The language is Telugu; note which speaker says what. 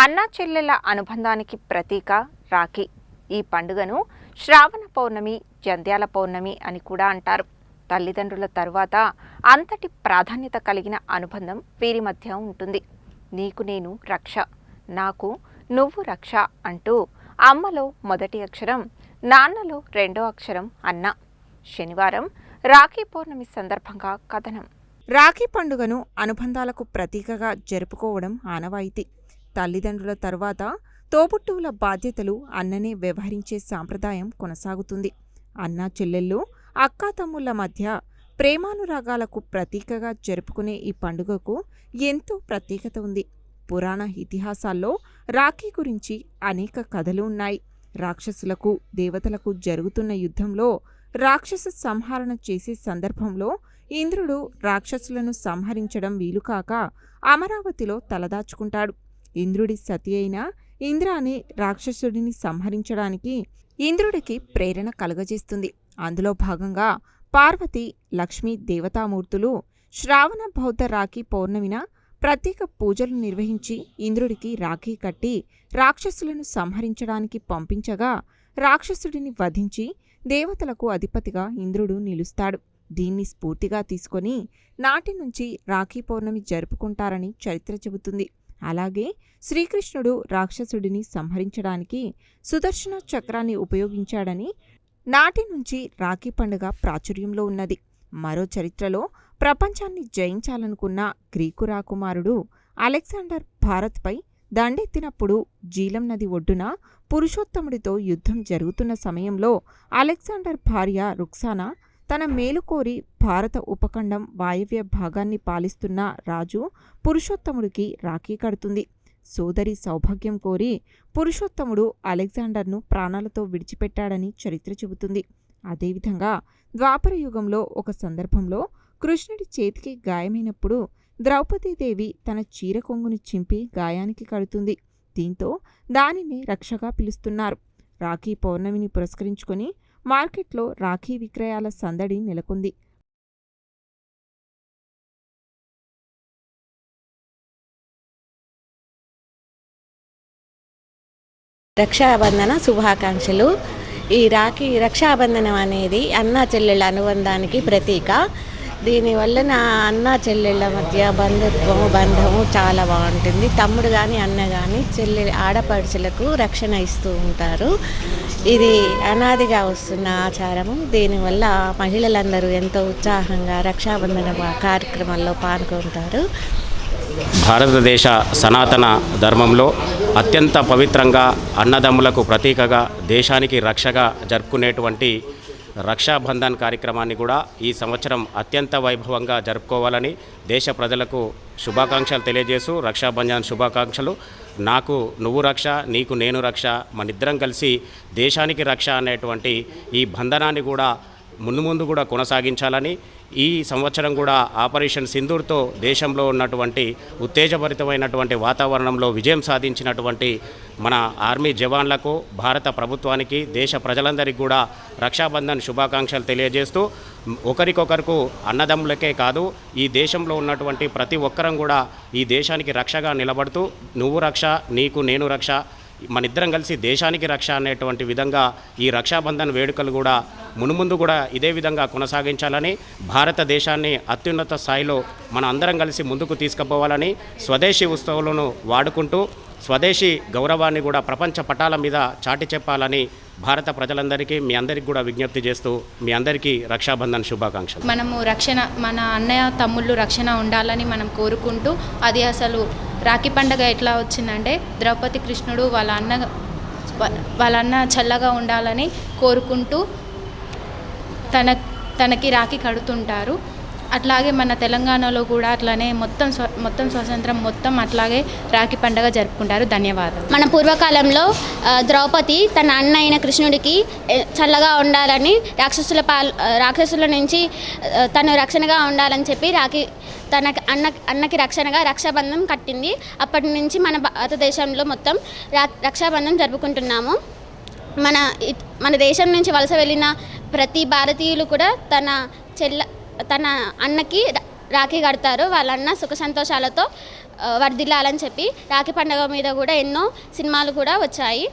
Speaker 1: అన్నా చెల్లెల అనుబంధానికి ప్రతీక రాఖీ. ఈ పండుగను శ్రావణ పౌర్ణమి, జంధ్యాల పౌర్ణమి అని కూడా అంటారు. తల్లిదండ్రుల తరువాత అంతటి ప్రాధాన్యత కలిగిన అనుబంధం వీరి మధ్య ఉంటుంది. నీకు నేను రక్ష, నాకు నువ్వు రక్ష అంటూ అమ్మలో మొదటి అక్షరం, నాన్నలో రెండో అక్షరం అన్న. శనివారం రాఖీ పౌర్ణమి సందర్భంగా కథనం. రాఖీ పండుగను అనుబంధాలకు ప్రతీకగా జరుపుకోవడం ఆనవాయితీ. తల్లిదండ్రుల తరువాత తోబుట్టువుల బాధ్యతలు అన్ననే వ్యవహరించే సాంప్రదాయం కొనసాగుతుంది. అన్నా చెల్లెళ్ళు, అక్కా తమ్ముళ్ల మధ్య ప్రేమానురాగాలకు ప్రతీకగా జరుపుకునే ఈ పండుగకు ఎంతో ప్రత్యేకత ఉంది. పురాణ ఇతిహాసాల్లో రాఖీ గురించి అనేక కథలు ఉన్నాయి. రాక్షసులకు, దేవతలకు జరుగుతున్న యుద్ధంలో రాక్షస సంహరణ చేసే సందర్భంలో ఇంద్రుడు రాక్షసులను సంహరించడం వీలుకాక అమరావతిలో తలదాచుకుంటాడు. ఇంద్రుడి సతి అయిన ఇంద్రాణి రాక్షసుడిని సంహరించడానికి ఇంద్రుడికి ప్రేరణ కలుగజేస్తుంది. అందులో భాగంగా పార్వతి, లక్ష్మీ దేవతామూర్తులు శ్రావణ బౌద్ధ రాఖీ పౌర్ణమిన ప్రత్యేక పూజలు నిర్వహించి ఇంద్రుడికి రాఖీ కట్టి రాక్షసులను సంహరించడానికి పంపించగా రాక్షసుడిని వధించి దేవతలకు అధిపతిగా ఇంద్రుడు నిలుస్తాడు. దీన్ని స్ఫూర్తిగా తీసుకొని నాటి నుంచి రాఖీ పౌర్ణమి జరుపుకుంటారని చరిత్ర చెబుతుంది. అలాగే శ్రీకృష్ణుడు రాక్షసుడిని సంహరించడానికి సుదర్శన చక్రాన్ని ఉపయోగించాడని నాటి నుంచి రాఖీ పండుగ ప్రాచుర్యంలో ఉన్నది. మరో చరిత్రలో ప్రపంచాన్ని జయించాలనుకున్న గ్రీకు రాకుమారుడు అలెగ్జాండర్ భారత్పై దండెత్తినప్పుడు జీలం నది ఒడ్డున పురుషోత్తముడితో యుద్ధం జరుగుతున్న సమయంలో అలెగ్జాండర్ భార్య రుక్సానా తన మేలుకోరి భారత ఉపఖండం వాయవ్య భాగాన్ని పాలిస్తున్న రాజు పురుషోత్తముడికి రాఖీ కడుతుంది. సోదరి సౌభాగ్యం కోరి పురుషోత్తముడు అలెగ్జాండర్ను ప్రాణాలతో విడిచిపెట్టాడని చరిత్ర చెబుతుంది. అదేవిధంగా ద్వాపర యుగంలో ఒక సందర్భంలో కృష్ణుడి చేతికి గాయమైనప్పుడు ద్రౌపదీదేవి తన చీర కొంగును చింపి గాయానికి కడుతుంది. దీంతో దానిని రక్షగా పిలుస్తున్నారు. రాఖీ పౌర్ణమిని పురస్కరించుకొని మార్కెట్లో రాఖీ విక్రయాల సందడి నెలకొంది.
Speaker 2: రక్షాబంధన శుభాకాంక్షలు. ఈ రక్షాబంధనం అనేది అన్నా చెల్లెళ్ళ అనుబంధానికి ప్రతీక. దీనివల్ల నా అన్నా చెల్లెళ్ళ మధ్య బంధము చాలా బాగుంటుంది. తమ్ముడు కానీ అన్న కానీ ఆడపడుచులకు రక్షణ ఇస్తూ ఉంటారు. ఇది అనాదిగా వస్తున్న ఆచారము. దీనివల్ల మహిళలందరూ ఎంతో ఉత్సాహంగా రక్షాబంధన కార్యక్రమాల్లో పాల్గొంటారు.
Speaker 3: భారతదేశ సనాతన ధర్మంలో అత్యంత పవిత్రంగా అన్నదమ్ములకు ప్రతీకగా దేశానికి రక్షగా జరుపుకునేటువంటి రక్షాబంధన్ కార్యక్రమాన్ని కూడా ఈ సంవత్సరం అత్యంత వైభవంగా జరుపుకోవాలని దేశ ప్రజలకు శుభాకాంక్షలు తెలియజేస్తూ రక్షాబంధన్ శుభాకాంక్షలు. నాకు నువ్వు రక్ష, నీకు నేను రక్ష, మనిద్దరం కలిసి దేశానికి రక్ష అనేటువంటి ఈ బంధనాన్ని కూడా ముందు కూడా కొనసాగించాలని, ఈ సంవత్సరం కూడా ఆపరేషన్ సింధూర్తో దేశంలో ఉన్నటువంటి ఉత్తేజభరితమైనటువంటి వాతావరణంలో విజయం సాధించినటువంటి మన ఆర్మీ జవాన్లకు, భారత ప్రభుత్వానికి, దేశ ప్రజలందరికీ కూడా రక్షాబంధన్ శుభాకాంక్షలు తెలియజేస్తూ ఒకరికొకరికి అన్నదమ్ములకే కాదు ఈ దేశంలో ఉన్నటువంటి ప్రతి ఒక్కరం కూడా ఈ దేశానికి రక్షగా నిలబడుతూ నువ్వు రక్ష, నీకు నేను రక్ష, మనిద్దరం కలిసి దేశానికి రక్ష అనేటువంటి విధంగా ఈ రక్షాబంధన్ వేడుకలు కూడా మునుముందు కూడా ఇదే విధంగా కొనసాగించాలని, భారతదేశాన్ని అత్యున్నత స్థాయిలో మన అందరం కలిసి ముందుకు తీసుకుపోవాలని, స్వదేశీ ఉత్సవాలను వాడుకుంటూ స్వదేశీ గౌరవాన్ని కూడా ప్రపంచ పటాల మీద చాటి చెప్పాలని భారత ప్రజలందరికీ మీ అందరికీ కూడా విజ్ఞప్తి చేస్తూ మీ అందరికీ రక్షాబంధన్ శుభాకాంక్షలు.
Speaker 4: మనము మన అన్నయ్య తమ్ముళ్ళు రక్షణ ఉండాలని మనం కోరుకుంటూ, అది అసలు రాఖీ పండుగ ఎట్లా వచ్చిందంటే ద్రౌపది కృష్ణుడు వాళ్ళ అన్న చల్లగా ఉండాలని కోరుకుంటూ తనకి రాఖీ కడుతుంటారు. అట్లాగే మన తెలంగాణలో కూడా అట్లానే మొత్తం స్వాతంత్రం మొత్తం అట్లాగే రాఖీ పండుగ జరుపుకుంటారు. ధన్యవాదాలు.
Speaker 5: మన పూర్వకాలంలో ద్రౌపది తన అన్న అయిన కృష్ణుడికి చల్లగా ఉండాలని, రాక్షసుల నుంచి తను రక్షణగా ఉండాలని చెప్పి రాఖీ అన్నకి రక్షణగా రక్షాబంధం కట్టింది. అప్పటి నుంచి మన భారతదేశంలో మొత్తం రక్షాబంధం జరుపుకుంటున్నాము. మన దేశం నుంచి వలస వెళ్ళిన ప్రతి భారతీయులు కూడా తన అన్నకి రాఖీ కడతారు. వాళ్ళ అన్న సుఖ సంతోషాలతో వర్ధిల్లాలని చెప్పి రాఖీ పండుగ మీద కూడా ఎన్నో సినిమాలు కూడా వచ్చాయి.